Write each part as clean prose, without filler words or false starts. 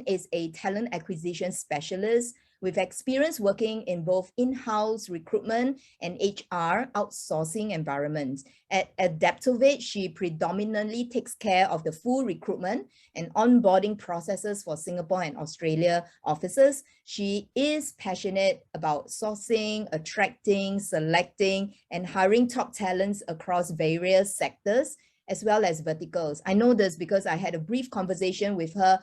Elaine is a talent acquisition specialist with experience working in both in-house recruitment and HR outsourcing environments. At ADAPTOVATE, she predominantly takes care of the full recruitment and onboarding processes for Singapore and Australia offices. She is passionate about sourcing, attracting, selecting, and hiring top talents across various sectors, as well as verticals. I know this because I had a brief conversation with her,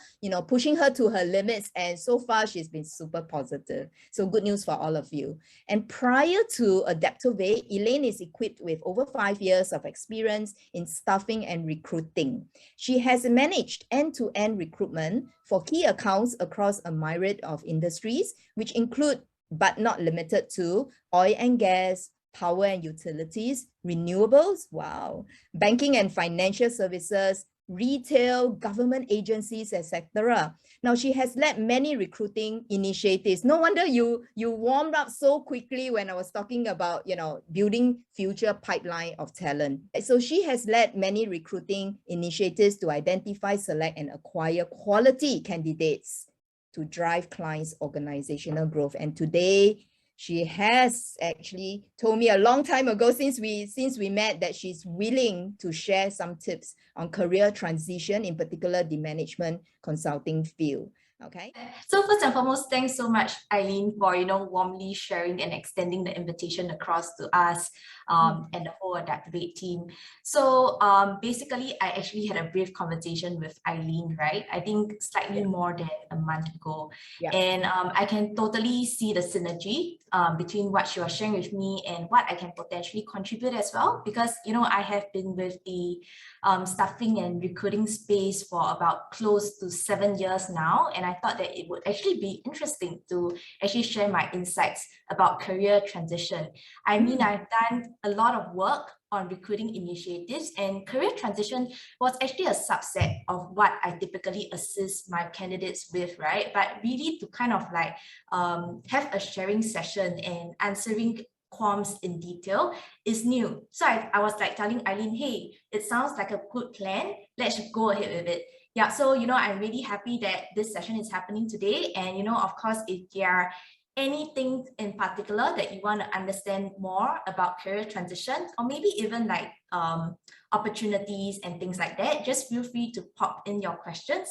pushing her to her limits, and so far she's been super positive. So good news for all of you. And prior to ADAPTOVATE, Elaine is equipped with over 5 years of experience in staffing and recruiting. She has managed end-to-end recruitment for key accounts across a myriad of industries, which include, but not limited to, oil and gas, power and utilities, renewables, wow, banking and financial services, retail, government agencies, etc. Now, she has led many recruiting initiatives. No wonder you warmed up so quickly when I was talking about, building future pipeline of talent. So she has led many recruiting initiatives to identify, select, and acquire quality candidates to drive clients' organizational growth. And today, she has actually told me a long time ago, since we met, that she's willing to share some tips on career transition, in particular the management consulting field. Okay. So first and foremost, thanks so much, Eileen, for warmly sharing and extending the invitation across to us and the whole ADAPTOVATE team. So basically, I actually had a brief conversation with Eileen, right? I think slightly more than a month ago. Yeah. And I can totally see the synergy between what she was sharing with me and what I can potentially contribute as well, because I have been with the staffing and recruiting space for about close to 7 years now, and I thought that it would actually be interesting to actually share my insights about career transition. I mean, I've done a lot of work on recruiting initiatives, and career transition was actually a subset of what I typically assist my candidates with, right? But really to kind of like have a sharing session and answering qualms in detail is new. So I was like telling Eileen, hey, it sounds like a good plan. Let's go ahead with it. Yeah, so, I'm really happy that this session is happening today. And, of course, if there are anything in particular that you want to understand more about career transition, or maybe even like opportunities and things like that, just feel free to pop in your questions.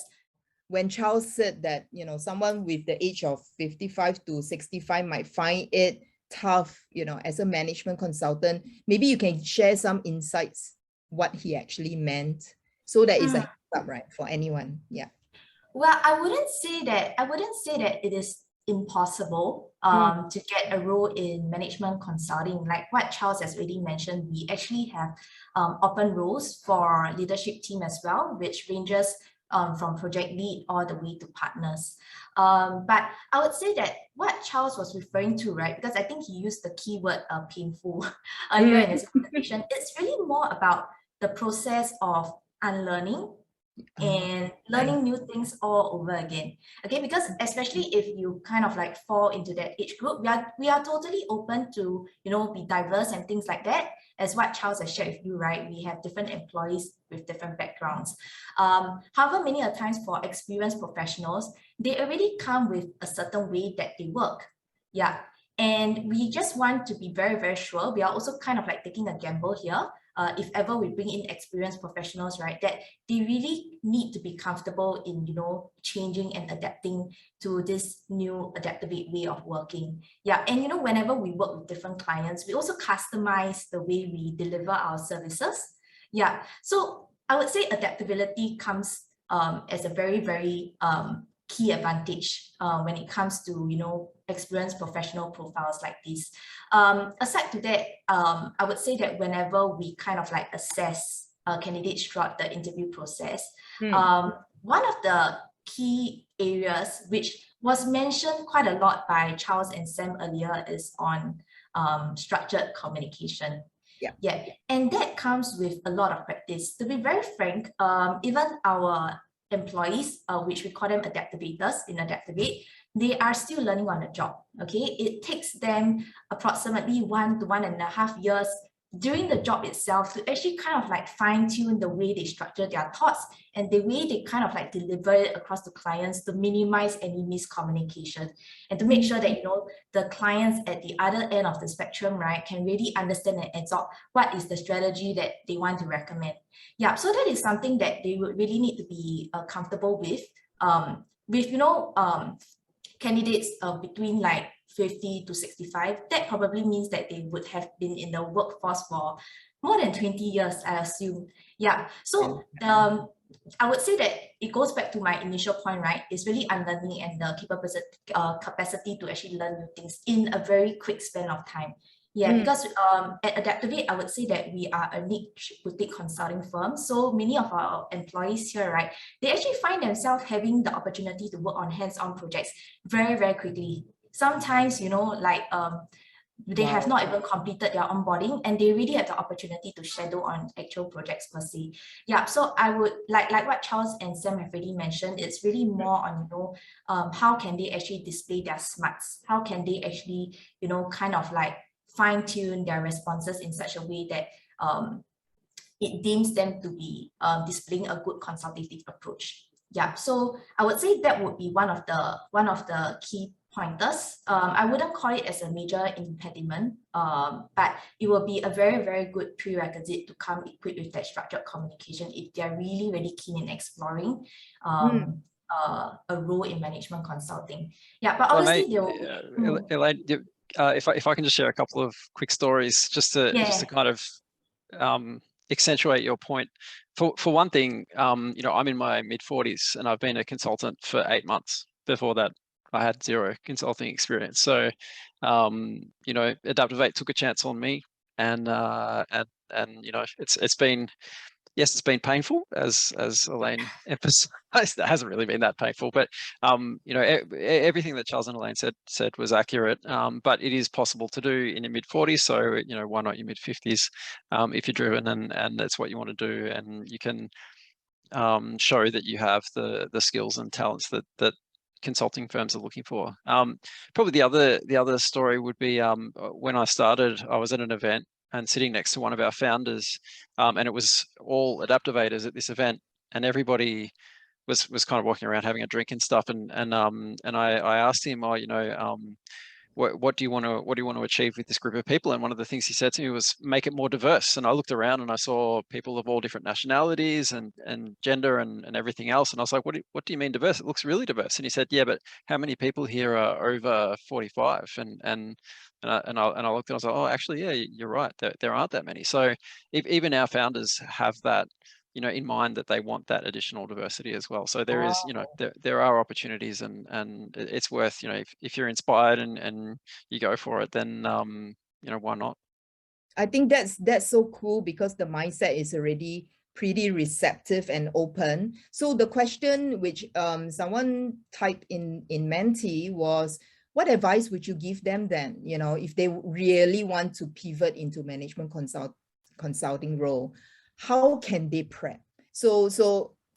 When Charles said that, someone with the age of 55 to 65 might find it tough, as a management consultant, maybe you can share some insights, what he actually meant, so that it's a heads up, right, for anyone. Yeah. Well, I wouldn't say that it is impossible to get a role in management consulting. Like what Charles has already mentioned, we actually have open roles for leadership team as well, which ranges from project lead all the way to partners. But I would say that what Charles was referring to, right, because I think he used the keyword painful earlier in his conversation, it's really more about the process of unlearning and learning new things all over again. Okay, because especially if you kind of like fall into that age group, we are totally open to, be diverse and things like that. As what Charles has shared with you, right? We have different employees with different backgrounds. However, many a times for experienced professionals, they already come with a certain way that they work. Yeah. And we just want to be very, very sure. We are also kind of like taking a gamble here. If ever we bring in experienced professionals, right, that they really need to be comfortable in, changing and adapting to this new ADAPTOVATE way of working. Yeah, and whenever we work with different clients, we also customize the way we deliver our services. Yeah, so I would say adaptability comes as a very, very key advantage when it comes to, experienced professional profiles like this. Aside to that, I would say that whenever we kind of like assess candidates throughout the interview process, one of the key areas which was mentioned quite a lot by Charles and Sam earlier is on structured communication. Yeah, and that comes with a lot of practice. To be very frank, even our employees, which we call them adaptovators in ADAPTOVATE, they are still learning on the job. Okay, it takes them approximately 1 to 1.5 years during the job itself to actually kind of like fine tune the way they structure their thoughts and the way they kind of like deliver it across to clients to minimize any miscommunication and to make sure that, you know, the clients at the other end of the spectrum, right, can really understand and absorb what is the strategy that they want to recommend. Yeah, so that is something that they would really need to be comfortable with, you know, candidates between like 50 to 65, that probably means that they would have been in the workforce for more than 20 years, I assume. Yeah, so I would say that it goes back to my initial point, right? It's really unlearning and the capacity to actually learn new things in a very quick span of time. Yeah, because at ADAPTOVATE, I would say that we are a niche boutique consulting firm. So many of our employees here, right, they actually find themselves having the opportunity to work on hands-on projects very, very quickly. Sometimes, you know, like they have not even completed their onboarding and they really have the opportunity to shadow on actual projects per se. Yeah, so I would like what Charles and Sam have already mentioned, it's really more on, you know, how can they actually display their smarts? How can they actually, you know, kind of like fine-tune their responses in such a way that it deems them to be displaying a good consultative approach. Yeah, so I would say that would be one of the key pointers. I wouldn't call it as a major impediment, but it will be a very, very good prerequisite to come equipped with that structured communication if they're really, really keen in exploring a role in management consulting. Yeah, but obviously they'll... Elaine, if I can just share a couple of quick stories just to kind of accentuate your point. For one thing, you know, I'm in my mid-40s and I've been a consultant for 8 months. Before that, I had 0 consulting experience. So, you know, ADAPTOVATE took a chance on me, and you know, it's been, yes, it's been painful, as Elaine emphasized. It hasn't really been that painful, but you know, everything that Charles and Elaine said was accurate. But it is possible to do in your mid-40s. So, you know, why not your mid-50s if you're driven and that's what you want to do, and you can show that you have the skills and talents that consulting firms are looking for. Probably the other story would be when I started, I was at an event and sitting next to one of our founders, and it was all ADAPTOVATEs at this event, and everybody was kind of walking around having a drink and stuff, and I asked him, oh, you know, what do you want to achieve with this group of people? And one of the things he said to me was, make it more diverse. And I looked around and I saw people of all different nationalities and gender and everything else. And I was like, what do you mean diverse? It looks really diverse. And he said, yeah, but how many people here are over 45? And I looked and I was like, oh, actually, yeah, you're right. There aren't that many. So even our founders have that, you know, in mind, that they want that additional diversity as well. So there is, you know, there are opportunities, and it's worth, you know, if you're inspired and you go for it, then you know, why not? I think that's so cool, because the mindset is already pretty receptive and open. So the question which someone typed in Menti was, what advice would you give them then, you know, if they really want to pivot into management consulting role? How can they prep? So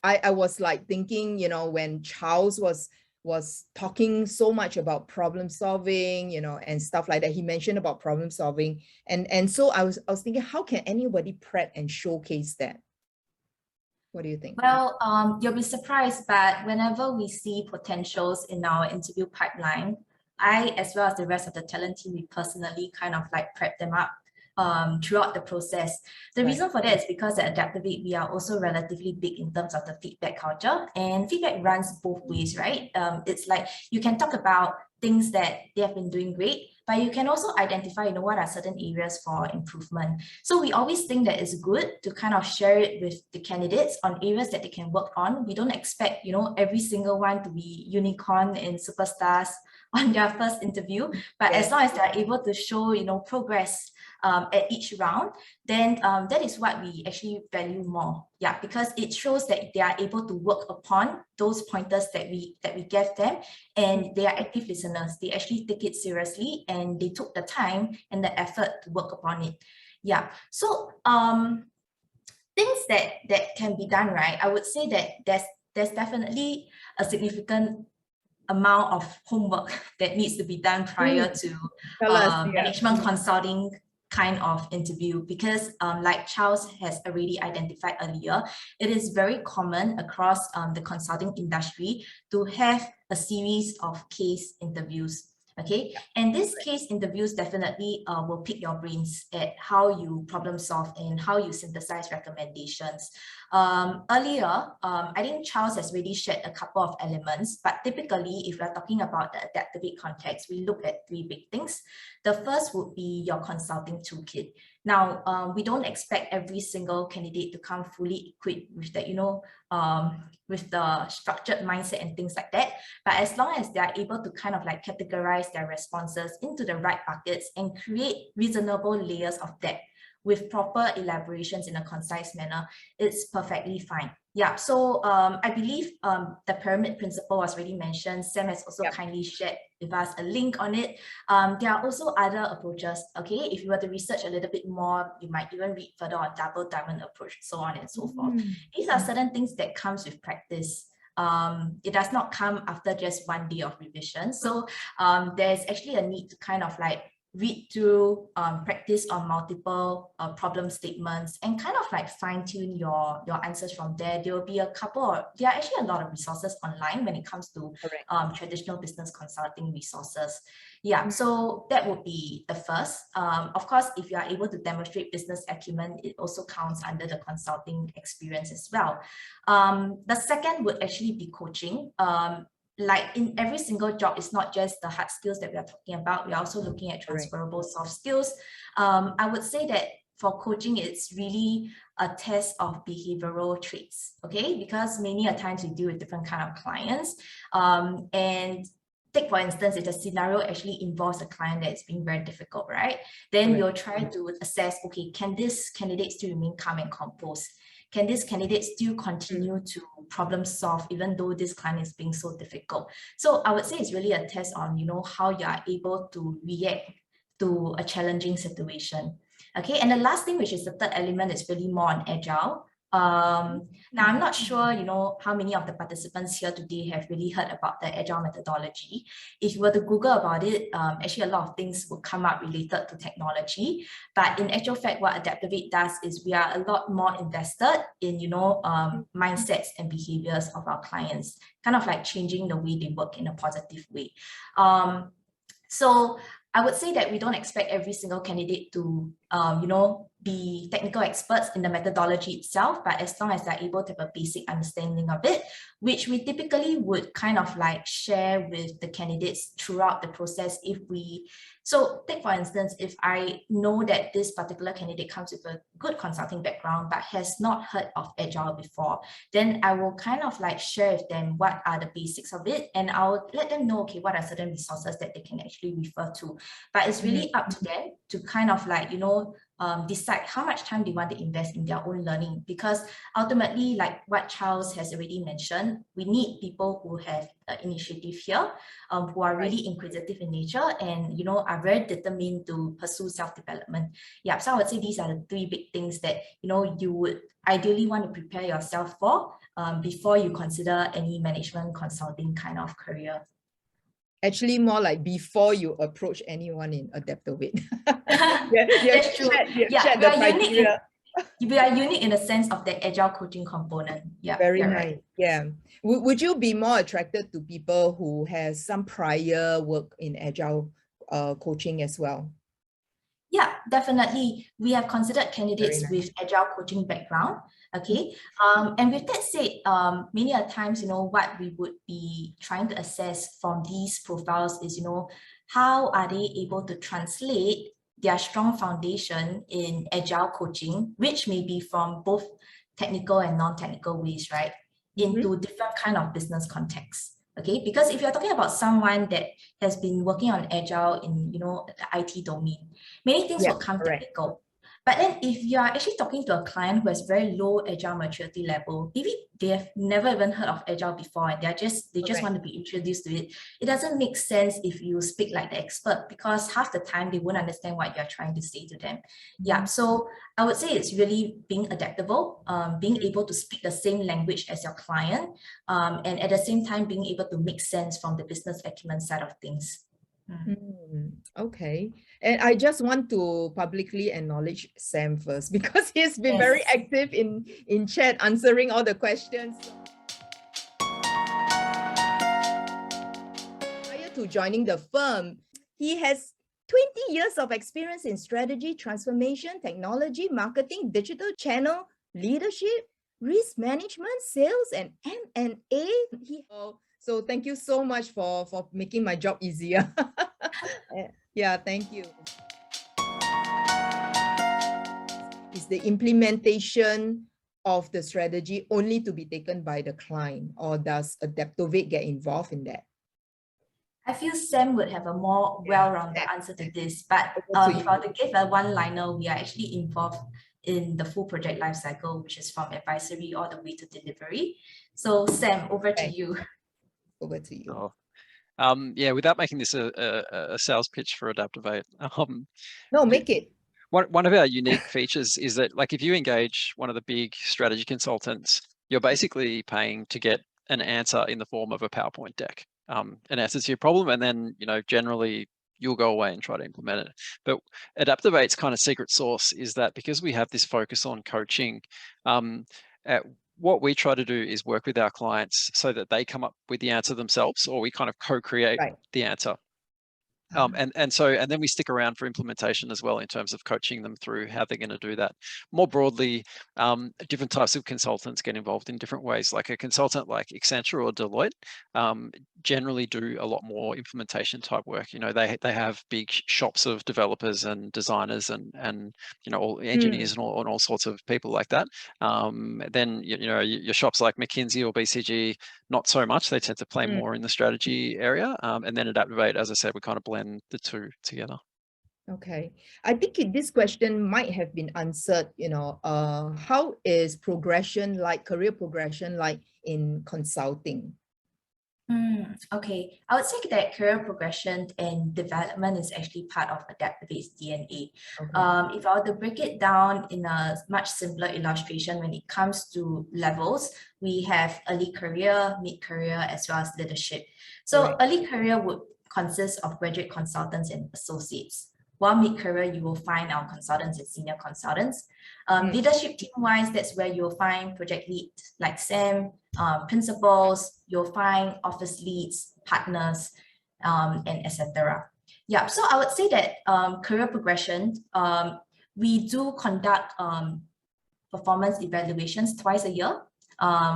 I was like thinking, you know, when Charles was talking so much about problem solving, you know, and stuff like that, he mentioned about problem solving, and so I was thinking, how can anybody prep and showcase that? What do you think? Well, you'll be surprised, but whenever we see potentials in our interview pipeline, I, as well as the rest of the talent team, we personally kind of like prep them up throughout the process. The reason for that is because at ADAPTOVATE, we are also relatively big in terms of the feedback culture, and feedback runs both ways, right? It's like you can talk about things that they have been doing great, but you can also identify, you know, what are certain areas for improvement. So we always think that it's good to kind of share it with the candidates on areas that they can work on. We don't expect, you know, every single one to be unicorn and superstars on their first interview, but as long as they're able to show, you know, progress at each round, then that is what we actually value more. Yeah, because it shows that they are able to work upon those pointers that we gave them, and they are active listeners. They actually take it seriously and they took the time and the effort to work upon it. Yeah, so things that can be done, right? I would say that there's definitely a significant amount of homework that needs to be done prior to management consulting kind of interview, because like Charles has already identified earlier, it is very common across the consulting industry to have a series of case interviews. Okay, and these case interviews definitely will pick your brains at how you problem solve and how you synthesize recommendations. Earlier, I think Charles has already shared a couple of elements, but typically if we're talking about the ADAPTOVATE context, we look at three big things. The first would be your consulting toolkit. Now, we don't expect every single candidate to come fully equipped with that, with the structured mindset and things like that. But as long as they are able to kind of like categorize their responses into the right buckets and create reasonable layers of depth with proper elaborations in a concise manner, it's perfectly fine. Yeah, so I believe the pyramid principle was already mentioned. Sam has also kindly shared with us a link on it. There are also other approaches, okay? If you were to research a little bit more, you might even read further on double diamond approach, so on and so forth. These are certain things that comes with practice. It does not come after just one day of revision. So there's actually a need to kind of like read through, practice on multiple problem statements and kind of like fine tune your answers from there. There will be there are actually a lot of resources online when it comes to traditional business consulting resources. Yeah, so that would be the first. Of course, if you are able to demonstrate business acumen, it also counts under the consulting experience as well. The second would actually be coaching. Like in every single job, it's not just the hard skills that we are talking about. We're also looking at transferable soft skills. I would say that for coaching, it's really a test of behavioral traits, okay? Because many a times we deal with different kind of clients. And take, for instance, if the scenario actually involves a client that's being very difficult, right? Then you'll try to assess, okay, can this candidate still remain calm and composed? Can this candidate still continue to problem solve even though this client is being so difficult? So I would say it's really a test on, how you are able to react to a challenging situation. Okay, and the last thing, which is the third element, is really more on agile. Now, I'm not sure, how many of the participants here today have really heard about the agile methodology. If you were to Google about it, actually a lot of things will come up related to technology. But in actual fact, what ADAPTOVATE does is we are a lot more invested in, mindsets and behaviors of our clients, kind of like changing the way they work in a positive way. So I would say that we don't expect every single candidate to, be technical experts in the methodology itself, but as long as they're able to have a basic understanding of it, which we typically would kind of like share with the candidates throughout the process. So take for instance, if I know that this particular candidate comes with a good consulting background, but has not heard of agile before, then I will kind of like share with them what are the basics of it, and I'll let them know, okay, what are certain resources that they can actually refer to. But it's really up to them to kind of like, decide how much time they want to invest in their own learning, because ultimately, like what Charles has already mentioned, we need people who have initiative here, who are really inquisitive in nature and, are very determined to pursue self-development. Yeah, so I would say these are the three big things that, you would ideally want to prepare yourself for before you consider any management consulting kind of career. Actually, more like before you approach anyone in ADAPTOVATE. That's true. We are unique in the sense of the agile coaching component. Yeah, very nice. Right. Yeah. Would you be more attracted to people who has some prior work in agile coaching as well? Yeah, definitely. We have considered candidates with agile coaching background. Okay. And with that said, many a times, what we would be trying to assess from these profiles is, how are they able to translate their strong foundation in agile coaching, which may be from both technical and non-technical ways, right, into different kind of business contexts. Okay, because if you're talking about someone that has been working on agile in, the IT domain, many things will come technical. But then if you are actually talking to a client who has very low agile maturity level, maybe they have never even heard of agile before and they just want to be introduced to it, it doesn't make sense if you speak like the expert, because half the time they won't understand what you're trying to say to them. Yeah, so I would say it's really being adaptable, being able to speak the same language as your client, and at the same time being able to make sense from the business acumen side of things. Okay. And I just want to publicly acknowledge Sam first because he's been Yes. very active in chat, answering all the questions. Prior to joining the firm, he has 20 years of experience in strategy, transformation, technology, marketing, digital channel, leadership, risk management, sales, and M&A. So thank you so much for making my job easier. Yeah, thank you. Is the implementation of the strategy only to be taken by the client, or does ADAPTOVATE get involved in that? I feel Sam would have a more well-rounded answer to this, but if I were to give a one-liner, we are actually involved in the full project lifecycle, which is from advisory all the way to delivery. So Sam, over to you. Over to you. Oh. Yeah, without making this a sales pitch for ADAPTOVATE, no, make it. One of our unique features is that, like, if you engage one of the big strategy consultants, you're basically paying to get an answer in the form of a PowerPoint deck, an answer to your problem, and then, you know, generally you'll go away and try to implement it. But ADAPTOVATE's kind of secret sauce is that because we have this focus on coaching, what we try to do is work with our clients so that they come up with the answer themselves, or we kind of co-create the answer. And then we stick around for implementation as well, in terms of coaching them through how they're going to do that. More broadly, different types of consultants get involved in different ways. Like a consultant like Accenture or Deloitte generally do a lot more implementation type work. You know, they have big shops of developers and designers and you know, all engineers and all sorts of people like that. Then you know, your shops like McKinsey or BCG, not so much. They tend to play more in the strategy area. And then ADAPTOVATE, as I said, we kind of blend the two together. Okay, I think this question might have been answered. You know, how is progression like, career progression like in consulting? Okay, I would say that career progression and development is actually part of ADAPTOVATE's DNA. Okay. If I were to break it down in a much simpler illustration, when it comes to levels, we have early career, mid-career, as well as leadership. So early career would consist of graduate consultants and associates. While mid-career, you will find our consultants and senior consultants. Leadership team-wise, that's where you'll find project leads like Sam, principals, you'll find office leads, partners, and etc. Yeah, so I would say that career progression, we do conduct performance evaluations twice a year,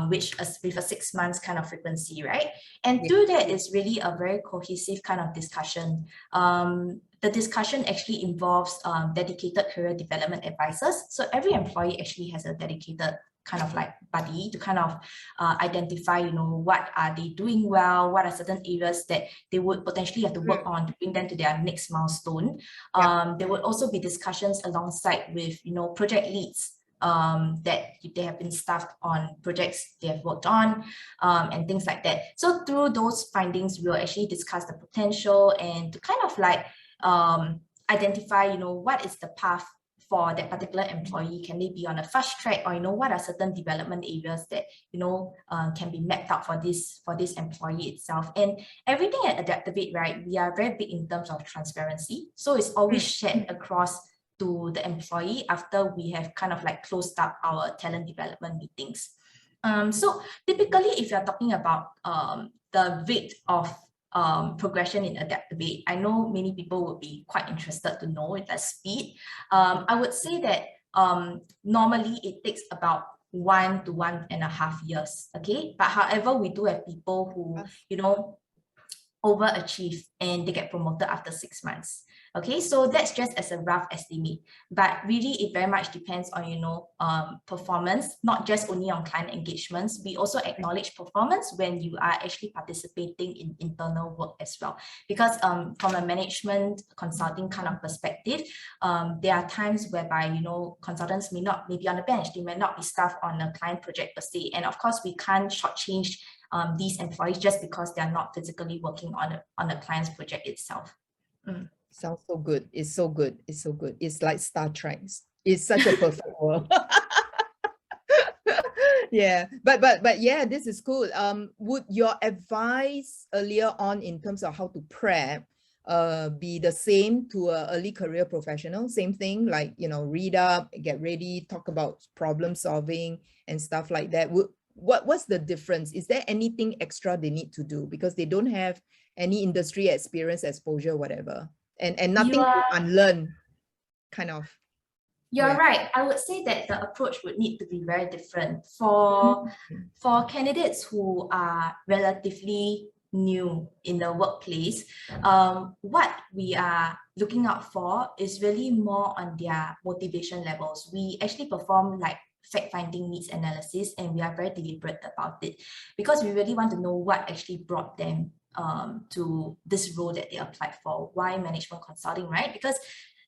which is with a 6 months kind of frequency, right? And through that is really a very cohesive kind of discussion. The discussion actually involves dedicated career development advisors. So every employee actually has a dedicated kind of like buddy to kind of identify, you know, what are they doing well, what are certain areas that they would potentially have to work on to bring them to their next milestone. There would also be discussions alongside with, you know, project leads that they have been staffed on projects they have worked on, and things like that. So through those findings, we'll actually discuss the potential and to kind of like identify, you know, what is the path for that particular employee. Can they be on a fast track, or, you know, what are certain development areas that, you know, can be mapped out for this employee itself. And everything at ADAPTOVATE, right, we are very big in terms of transparency. So it's always shared across to the employee after we have kind of like closed up our talent development meetings. So typically, if you're talking about the rate of progression in ADAPTOVATE, I know many people would be quite interested to know the speed. I would say that normally it takes about 1 to 1.5 years, okay? But however, we do have people who, you know, overachieve and they get promoted after 6 months. Okay, so that's just as a rough estimate, but really it very much depends on, you know, performance, not just only on client engagements. We also acknowledge performance when you are actually participating in internal work as well. Because from a management consulting kind of perspective, there are times whereby, you know, consultants may not be on the bench, they may not be staffed on a client project per se. And of course, we can't shortchange these employees just because they are not physically working on the client's project itself. Sounds so good. It's so good. It's so good. It's like Star Trek. It's such a perfect world. Yeah, but yeah, this is cool. Would your advice earlier on in terms of how to prep be the same to an early career professional? Same thing, like, you know, read up, get ready, talk about problem solving and stuff like that. What's the difference? Is there anything extra they need to do because they don't have any industry experience, exposure, whatever, and nothing to unlearn, kind of? You're right. I would say that the approach would need to be very different for candidates who are relatively new in the workplace. What we are looking out for is really more on their motivation levels. We actually perform like fact-finding needs analysis, and we are very deliberate about it because we really want to know what actually brought them to this role that they applied for. Why management consulting, right? Because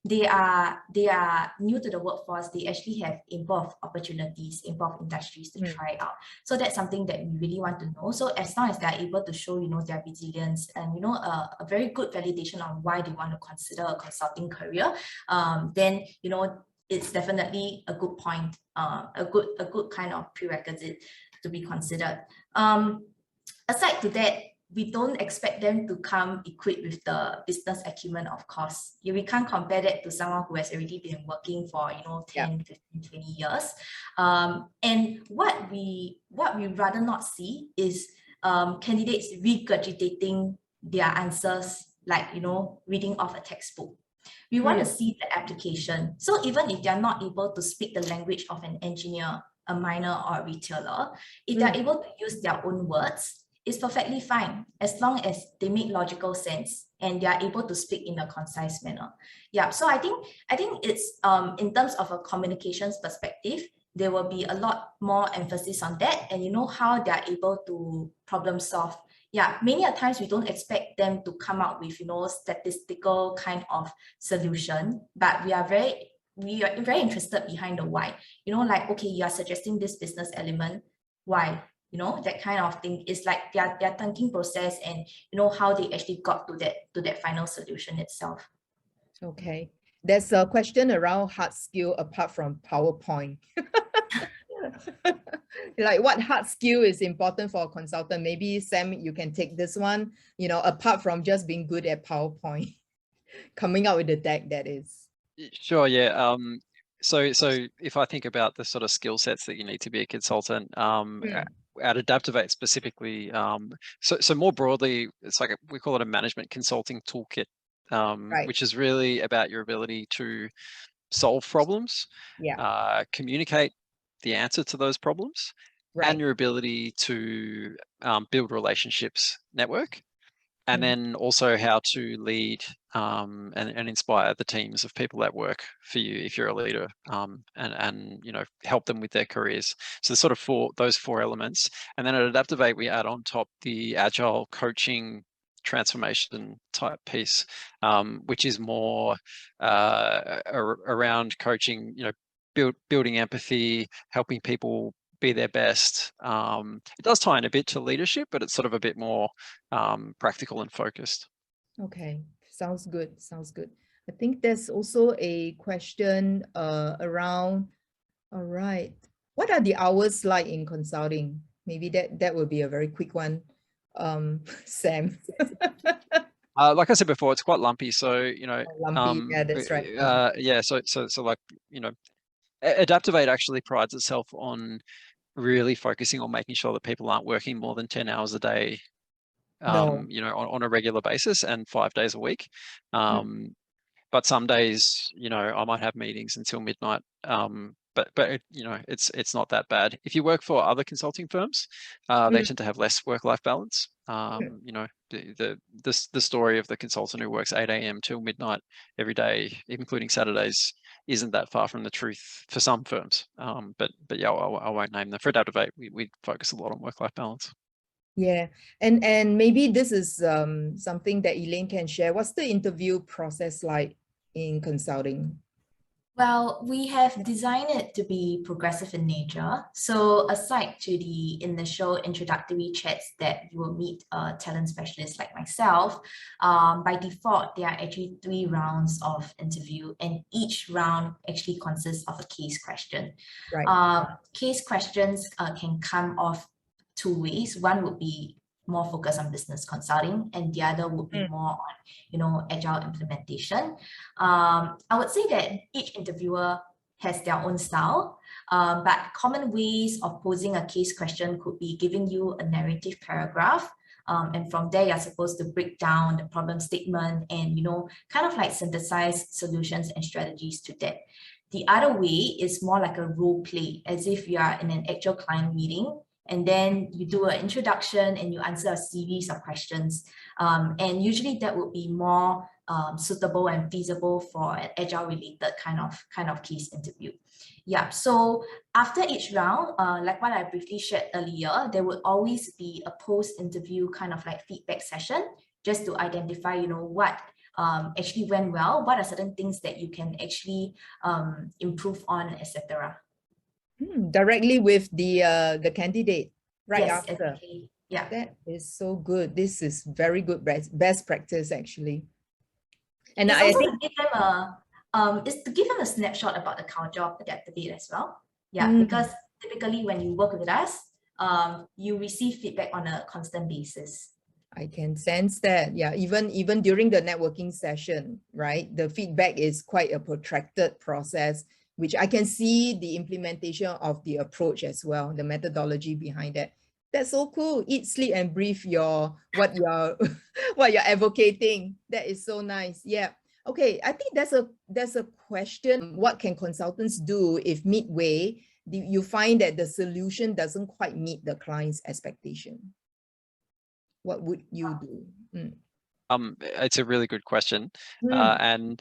they are new to the workforce. They actually have involved opportunities, involved industries to try out. So that's something that we really want to know. So as long as they're able to show, you know, their resilience and, you know, a very good validation on why they want to consider a consulting career, then, you know, it's definitely a good point, a good kind of prerequisite to be considered. Aside to that, we don't expect them to come equipped with the business acumen, of course. We can't compare that to someone who has already been working for, you know, 10, 15, 20 years. And what we rather not see is candidates regurgitating their answers, like, you know, reading off a textbook. We want to see the application. So even if they're not able to speak the language of an engineer, a miner, or a retailer, if they're able to use their own words, it's perfectly fine as long as they make logical sense and they are able to speak in a concise manner. Yeah, so I think it's in terms of a communications perspective, there will be a lot more emphasis on that, and you know how they are able to problem solve. Yeah, many a times we don't expect them to come out with, you know, statistical kind of solution, but we are very interested behind the why. You know, like, okay, you are suggesting this business element, why? You know, that kind of thing is like their thinking process, and you know how they actually got to that final solution itself. Okay, there's a question around hard skill apart from PowerPoint. Like, what hard skill is important for a consultant? Maybe Sam, you can take this one. You know, apart from just being good at PowerPoint, coming out with the deck, that is. Sure. Yeah. So if I think about the sort of skill sets that you need to be a consultant, at ADAPTOVATE specifically, so more broadly, it's like we call it a management consulting toolkit, which is really about your ability to solve problems, communicate the answer to those problems, and your ability to build relationships, network, and then also how to lead and inspire the teams of people that work for you if you're a leader, and you know, help them with their careers. So there's sort of those four elements. And then at ADAPTOVATE, we add on top the agile coaching transformation type piece, which is more around coaching, you know, building empathy, helping people be their best. It does tie in a bit to leadership, but it's sort of a bit more practical and focused. Okay, sounds good. Sounds good. I think there's also a question around, all right, what are the hours like in consulting? Maybe that would be a very quick one. Sam. Like I said before, it's quite lumpy. So, you know, lumpy. Yeah, that's right. Yeah. So like, you know, ADAPTOVATE actually prides itself on really focusing on making sure that people aren't working more than 10 hours a day, you know, on a regular basis and 5 days a week. But some days, you know, I might have meetings until midnight. But you know, it's not that bad. If you work for other consulting firms, they tend to have less work-life balance. You know, the story of the consultant who works 8 a.m. till midnight every day, including Saturdays, isn't that far from the truth for some firms. But yeah, I won't name them. For ADAPTOVATE, we focus a lot on work-life balance. Yeah, and maybe this is something that Elaine can share. What's the interview process like in consulting? Well, we have designed it to be progressive in nature. So aside to the initial introductory chats that you will meet talent specialists like myself, by default, there are actually 3 rounds of interview, and each round actually consists of a case question. Case questions can come off 2 ways. One would be more focused on business consulting, and the other would be more on, you know, agile implementation. I would say that each interviewer has their own style, but common ways of posing a case question could be giving you a narrative paragraph, and from there you're supposed to break down the problem statement and, you know, kind of like synthesize solutions and strategies to that. The other way is more like a role play, as if you are in an actual client meeting, and then you do an introduction and you answer a series of questions. And usually that would be more suitable and feasible for an agile related kind of case interview. Yeah, so after each round, like what I briefly shared earlier, there would always be a post-interview kind of like feedback session, just to identify, you know, what actually went well, what are certain things that you can actually improve on, etc. Directly with the candidate, right? Yes, after. exactly. Yeah, that is so good. This is very good best practice, actually. And it's I also think to give them a snapshot about the culture of ADAPTOVATE as well. Yeah, because typically when you work with us, you receive feedback on a constant basis. I can sense that. Yeah, even during the networking session, right? The feedback is quite a protracted process, which I can see the implementation of the approach as well, the methodology behind it. That's so cool. Eat, sleep, and breathe what you're what you're advocating. That is so nice. Yeah. Okay. I think there's a question. What can consultants do if midway you find that the solution doesn't quite meet the client's expectation? What would you do? It's a really good question. And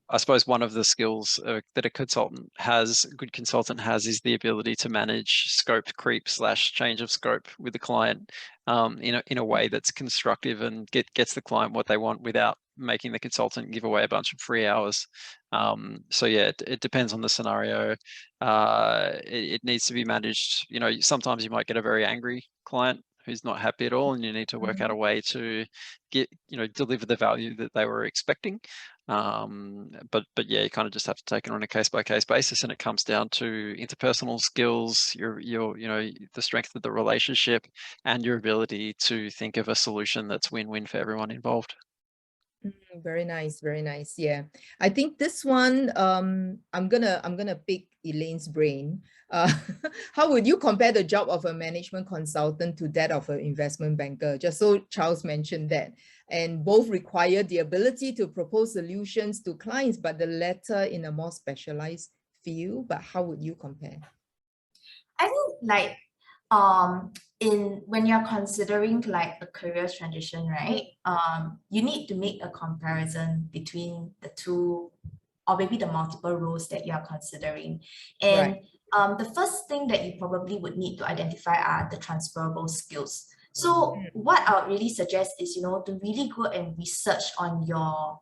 I suppose one of the skills that a good consultant has is the ability to manage scope creep / change of scope with the client in a way that's constructive and gets the client what they want without making the consultant give away a bunch of free hours. So yeah, it depends on the scenario. It needs to be managed. You know, sometimes you might get a very angry client who's not happy at all, and you need to work out a way to deliver the value that they were expecting. But yeah, you kind of just have to take it on a case-by-case basis, and it comes down to interpersonal skills, your the strength of the relationship, and your ability to think of a solution that's win-win for everyone involved. Very nice, very nice. Yeah, I think this one I'm gonna pick Elaine's brain. How would you compare the job of a management consultant to that of an investment banker? Just so Charles mentioned that, and both require the ability to propose solutions to clients, but the latter in a more specialized field. But how would you compare? I think like when you're considering like a career transition, right? You need to make a comparison between the two, or maybe the multiple roles that you are considering. And the first thing that you probably would need to identify are the transferable skills. So what I would really suggest is, to really go and research on your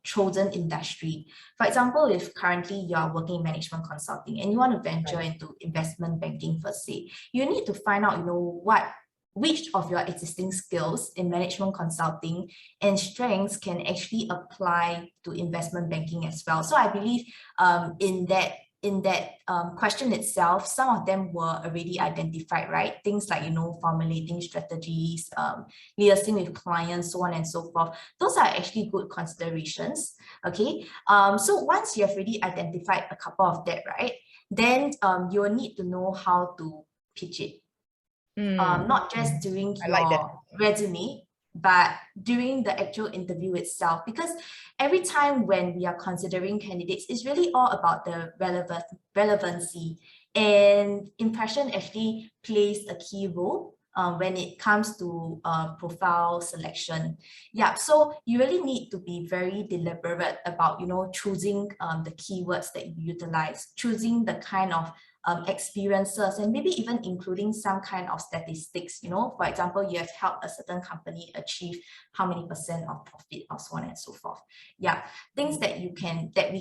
chosen industry. For example, if currently you are working in management consulting and you want to venture into investment banking per se, you need to find out, which of your existing skills in management consulting and strengths can actually apply to investment banking as well. So I believe in that question itself, some of them were already identified, right? Things like, formulating strategies, liaising with clients, so on and so forth. Those are actually good considerations, okay? So once you have already identified a couple of that, right, then you will need to know how to pitch it. Not just during your resume, but during the actual interview itself, because every time when we are considering candidates, it's really all about the relevancy, and impression actually plays a key role when it comes to profile selection. Yeah, so you really need to be very deliberate about choosing the keywords that you utilize, choosing the kind of experiences, and maybe even including some kind of statistics. For example, you have helped a certain company achieve how many % of profit, or so on and so forth. Yeah, things that we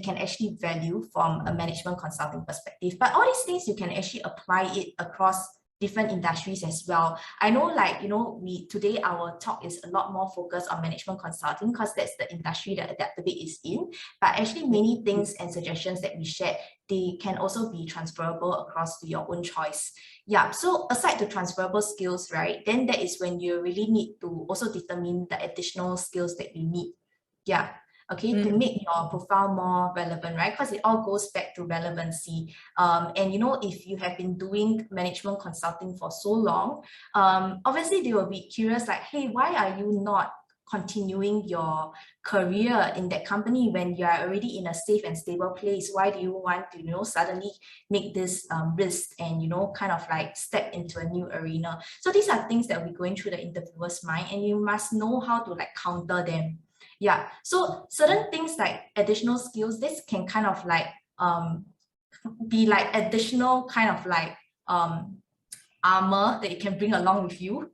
can actually value from a management consulting perspective. But all these things you can actually apply it across different industries as well. I know, like, you know, today our talk is a lot more focused on management consulting because that's the industry that ADAPTOVATE is in. But actually many things and suggestions that we shared, they can also be transferable across to your own choice. Yeah, so aside the transferable skills, right, then that is when you really need to also determine the additional skills that you need. Yeah. Okay, to make your profile more relevant, right? Because it all goes back to relevancy. And you know, if you have been doing management consulting for so long, obviously they will be curious, like, hey, why are you not continuing your career in that company when you are already in a safe and stable place? Why do you want to, you know, suddenly make this risk and, you know, kind of like step into a new arena? So these are things that will be going through the interviewer's mind, and you must know how to like counter them. Yeah, so certain things like additional skills, this can kind of like be like additional kind of like armor that you can bring along with you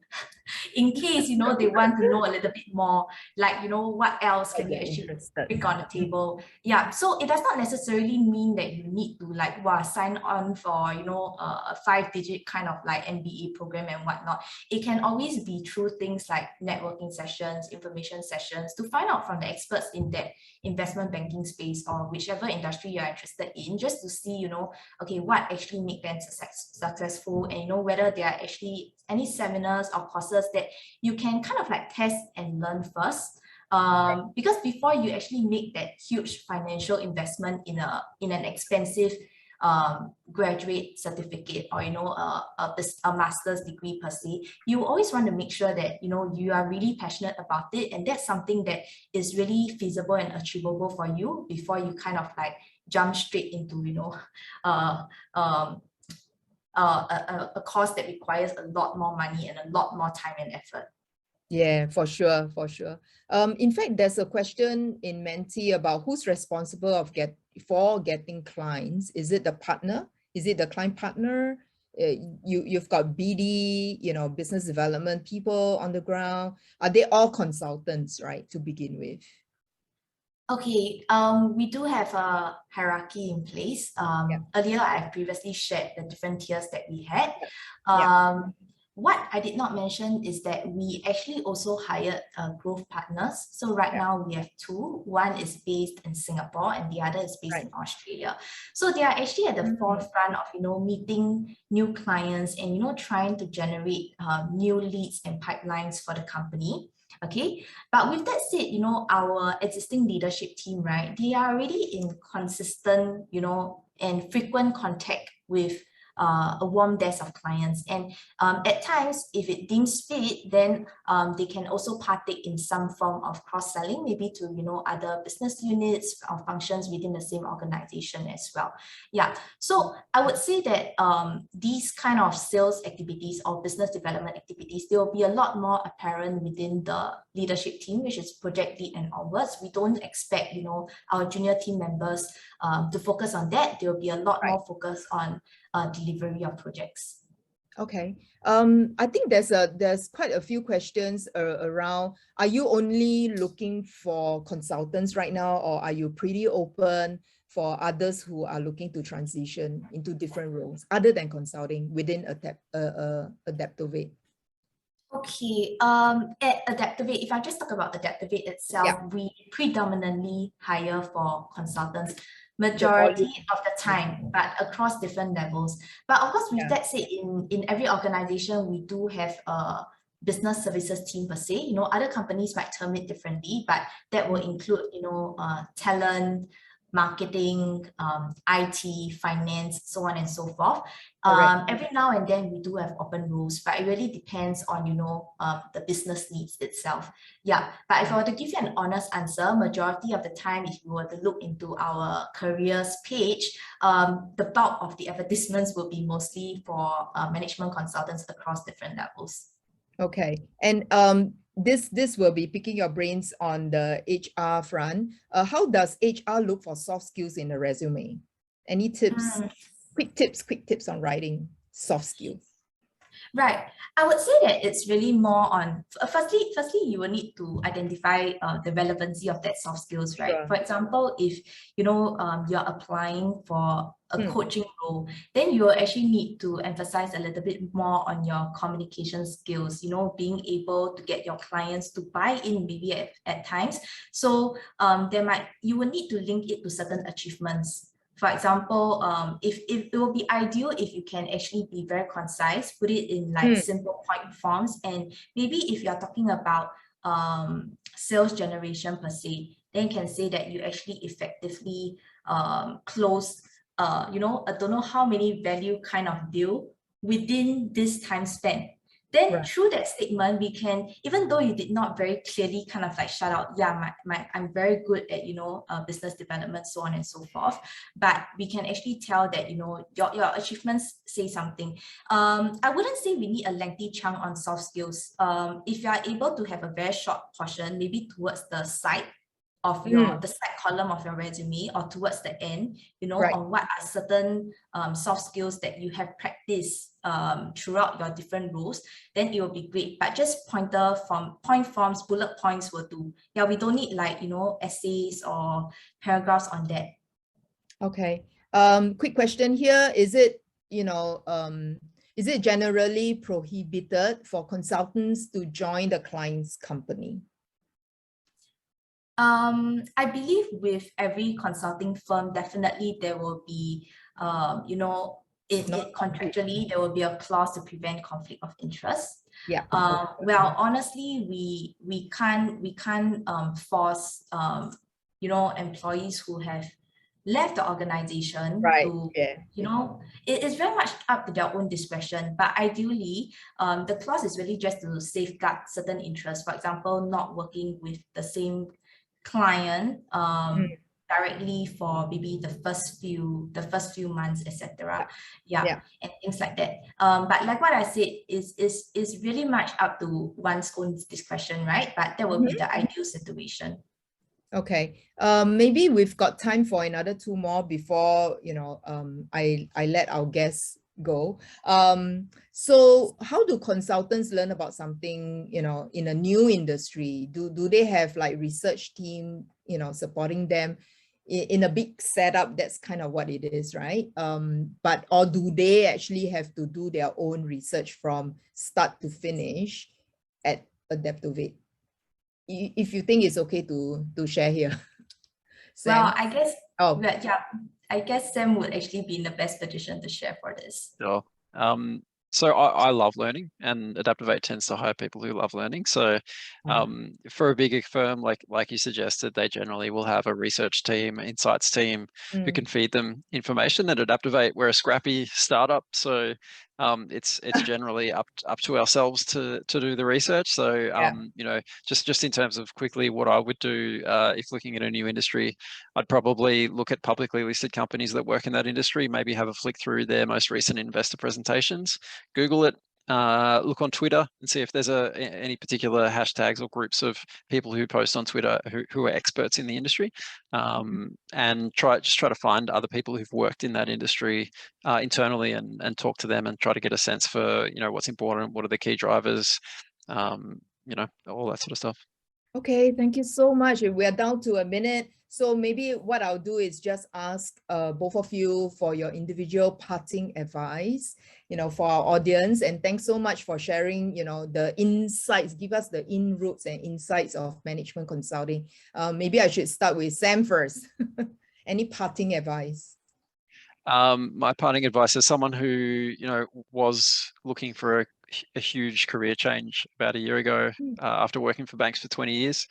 in case, you know, they want to know a little bit more, like, you know, what else can you actually pick on the table? Yeah, so it does not necessarily mean that you need to like, wow, sign on for, you know, a 5-digit kind of like MBA program and whatnot. It can always be through things like networking sessions, information sessions, to find out from the experts in that investment banking space or whichever industry you're interested in, just to see, you know, okay, what actually make them successful, and you know, whether there are actually any seminars or courses that you can kind of like test and learn first, because before you actually make that huge financial investment in an expensive graduate certificate, or you know, a master's degree per se, you always want to make sure that, you know, you are really passionate about it, and that's something that is really feasible and achievable for you before you kind of like jump straight into, you know, a course that requires a lot more money and a lot more time and effort. Yeah, for sure, for sure. In fact, there's a question in Menti about who's responsible for getting clients. Is it the partner? Is it the client partner? You've got BD, you know, business development people on the ground. Are they all consultants, right, to begin with? Okay, we do have a hierarchy in place. Earlier, I previously shared the different tiers that we had. What I did not mention is that we actually also hired growth partners. So right now we have 2. One is based in Singapore and the other is based in Australia. So they are actually at the forefront of, you know, meeting new clients and, you know, trying to generate new leads and pipelines for the company. Okay, but with that said, you know, our existing leadership team, right, they are already in consistent, you know, and frequent contact with a warm desk of clients, and at times, if it deems fit, then they can also partake in some form of cross-selling, maybe to, you know, other business units or functions within the same organization as well. Yeah, so I would say that these kind of sales activities or business development activities, they will be a lot more apparent within the leadership team, which is project lead and onwards. We don't expect, you know, our junior team members to focus on that. There will be a lot more focus on delivery of projects. Okay, I think there's quite a few questions around. Are you only looking for consultants right now, or are you pretty open for others who are looking to transition into different roles other than consulting within ADAPTOVATE? Okay, at ADAPTOVATE, if I just talk about ADAPTOVATE itself, we predominantly hire for consultants majority of the time, but across different levels. But of course, with that said, in every organization, we do have a business services team per se. You know, other companies might term it differently, but that will include, you know, talent, marketing, IT, finance, so on and so forth. Every now and then we do have open roles, but it really depends on, you know, the business needs itself. Yeah, but if I were to give you an honest answer, majority of the time, if you were to look into our careers page, the bulk of the advertisements will be mostly for management consultants across different levels. Okay, and this will be picking your brains on the HR front. How does HR look for soft skills in a resume? Any tips? Quick tips on writing soft skills. Right. I would say that it's really more on, firstly, you will need to identify the relevancy of that soft skills, right? Sure. For example, if, you're applying for a coaching role, then you will actually need to emphasize a little bit more on your communication skills, being able to get your clients to buy in maybe at times. So you will need to link it to certain achievements. For example, if it will be ideal if you can actually be very concise, put it in like simple point forms, and maybe if you're talking about sales generation per se, then you can say that you actually effectively close, I don't know how many value kind of deal within this time span. Then through that statement, we can, even though you did not very clearly kind of like shout out, yeah, I'm very good at, business development, so on and so forth. But we can actually tell that, your achievements say something. I wouldn't say we need a lengthy chunk on soft skills. If you are able to have a very short portion, maybe towards the side of the side column of your resume, or towards the end, on what are certain soft skills that you have practiced throughout your different roles, then it will be great. But just point forms, bullet points will do. Yeah, we don't need like, essays or paragraphs on that. Okay. Quick question here. Is it, is it generally prohibited for consultants to join the client's company? I believe with every consulting firm, definitely there will be, contractually, there will be a clause to prevent conflict of interest. Yeah. Well, honestly, we can't force, employees who have left the organization to, it is very much up to their own discretion. But ideally, the clause is really just to safeguard certain interests. For example, not working with the same client directly for maybe the first few months, etc. Yeah, and things like that. But like what I said, is really much up to one's own discretion, right? But that will be the ideal situation. Okay, maybe we've got time for another two more before I let our guests go. So how do consultants learn about something in a new industry? Do they have like research team supporting them in a big setup? That's kind of what it is, right? Or do they actually have to do their own research from start to finish at ADAPTOVATE? If you think it's okay to share here. Sam? Well, I guess I guess Sam would actually be in the best position to share for this. Sure. So I love learning, and ADAPTOVATE tends to hire people who love learning. So for a bigger firm, like you suggested, they generally will have a research team, insights team who can feed them information. At ADAPTOVATE, we're a scrappy startup, so it's generally up to ourselves to do the research. So just in terms of quickly what I would do if looking at a new industry, I'd probably look at publicly listed companies that work in that industry, maybe have a flick through their most recent investor presentations, Google it, look on Twitter and see if there's any particular hashtags or groups of people who post on Twitter who are experts in the industry, and try to find other people who've worked in that industry internally and talk to them and try to get a sense for what's important, what are the key drivers, all that sort of stuff. Okay, thank you so much. We are down to a minute. So maybe what I'll do is just ask both of you for your individual parting advice, for our audience. And thanks so much for sharing, the insights, give us the inroads and insights of management consulting. Maybe I should start with Sam first. Any parting advice? My parting advice is someone who, was looking for a huge career change about a year ago after working for banks for 20 years.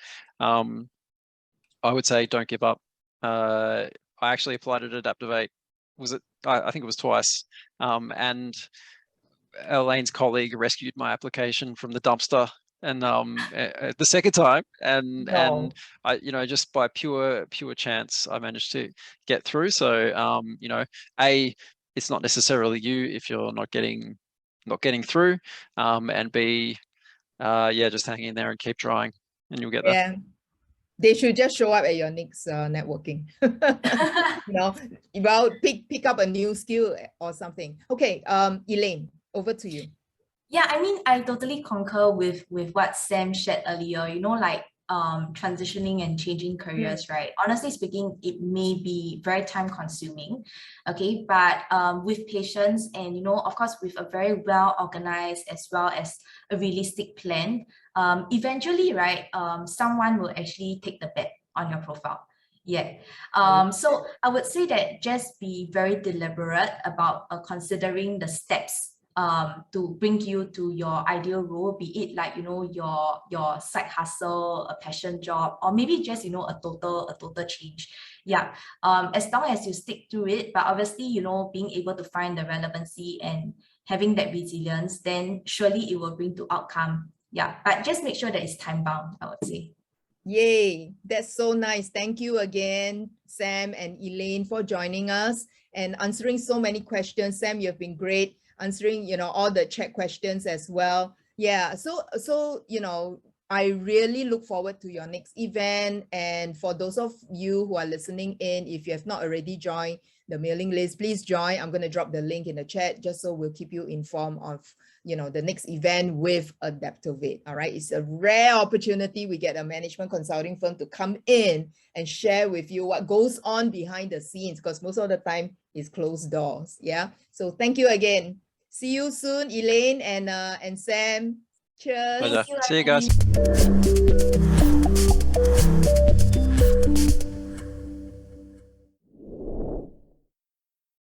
I would say don't give up. I actually applied at ADAPTOVATE. I think it was twice. And Elaine's colleague rescued my application from the dumpster, and the second time, and I, just by pure chance, I managed to get through. So it's not necessarily you if you're not getting through, and B, just hang in there and keep trying, and you'll get there. Yeah. They should just show up at your next networking. Pick up a new skill or something. Okay, Elaine, over to you. Yeah, I mean, I totally concur with what Sam shared earlier, you know, like transitioning and changing careers, right? Honestly speaking, it may be very time consuming, okay? But with patience and, you know, of course, with a very well organized as well as a realistic plan, eventually, right, someone will actually take the bet on your profile. Yeah. So I would say that just be very deliberate about considering the steps to bring you to your ideal role, be it like, you know, your side hustle, a passion job, or maybe just, you know, a total change. Yeah. As long as you stick to it, but obviously, you know, being able to find the relevancy and having that resilience, then surely it will bring to outcome. Yeah. But just make sure that it's time bound, I would say. Yay, that's so nice. Thank you again, Sam and Elaine, for joining us and answering so many questions. Sam, you've been great answering, you know, all the chat questions as well. Yeah, so you know, I really look forward to your next event. And for those of you who are listening in, if you have not already joined the mailing list, please join. I'm going to drop the link in the chat just so we'll keep you informed of, you know, the next event with ADAPTOVATE. All right, it's a rare opportunity. We get a management consulting firm to come in and share with you what goes on behind the scenes, because most of the time it's closed doors. Yeah, so thank you again. See you soon, Elaine and Sam. Cheers. Pleasure. See you guys.